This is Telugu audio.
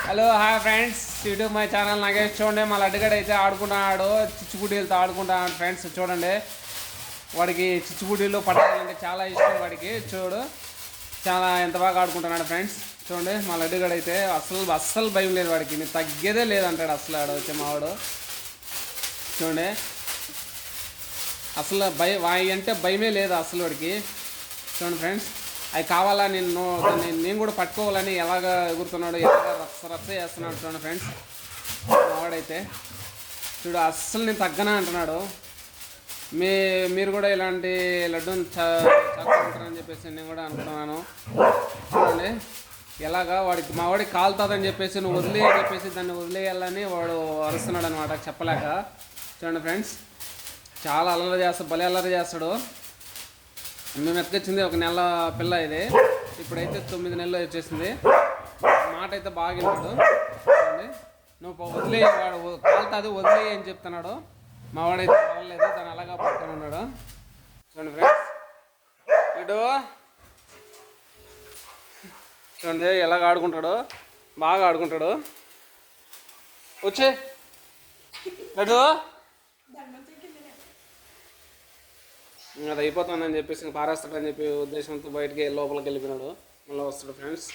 Hello hi friends, YouTube my channel Nagesh. చూడండి, మా లడ్డుగడ అయితే ఆడుకుంటున్నాడు, చిచ్చుబుడ్డీలతో ఆడుకుంటున్నాడు ఫ్రెండ్స్. చూడండి, వాడికి చిచ్చుబుడ్డీలు పట్టాలంటే చాలా ఇష్టం వాడికి. చూడు, చాలా ఎంత బాగా ఆడుకుంటున్నాడు ఫ్రెండ్స్. చూడండి, మా లడ్డుగడ అయితే అస్సలు భయం లేదు వాడికి. నేను తగ్గేదే లేదంటాడు అసలు. ఆడ వచ్చే మావాడు చూడండి, అసలు వాయి అంటే భయమే లేదు అసలు వాడికి. చూడండి ఫ్రెండ్స్, అవి కావాలా నేను కూడా పట్టుకోవాలని ఎలాగ ఎగురుతున్నాడు, ఎలాగ రచ్చ చేస్తున్నాడు. చూడండి ఫ్రెండ్స్, మావాడైతే చూడు అస్సలు నేను తగ్గనా అంటున్నాడు. మీరు కూడా ఇలాంటి లడ్డూని చాకుంటారని చెప్పేసి నేను కూడా అనుకున్నాను. చూడండి, ఎలాగా మావాడికి కాలుతుందని చెప్పేసి నువ్వు వదిలేయని చెప్పేసి దాన్ని వదిలేయాలని వాడు అరుస్తున్నాడు అనమాట, చెప్పలేక. చూడండి ఫ్రెండ్స్, చాలా భలే అల్లరి చేస్తాడు. మేము ఎత్తుకొచ్చింది 1 నెల పిల్ల ఇది, ఇప్పుడైతే 9 నెలలు వచ్చేసింది. మాట అయితే బాగా వింటాడు. చూడండి, నువ్వు వదిలేయి, వాడు కాలుతుంది వదిలేయి అని చెప్తున్నాడు. మావాడైతే కావలేదు, దాన్ని అలాగా పట్టుకొని ఉన్నాడు. చూడండి ఫ్రెండ్స్, ఇటు చూడండి ఎలాగ ఆడుకుంటాడు, బాగా ఆడుకుంటాడు. వచ్చే అటు అది అయిపోతుందని చెప్పేసి పారేస్తాడని చెప్పి ఉద్దేశంతో బయటికి లోపలికి వెళ్ళిపోయినాడు. మళ్ళీ వస్తాడు ఫ్రెండ్స్.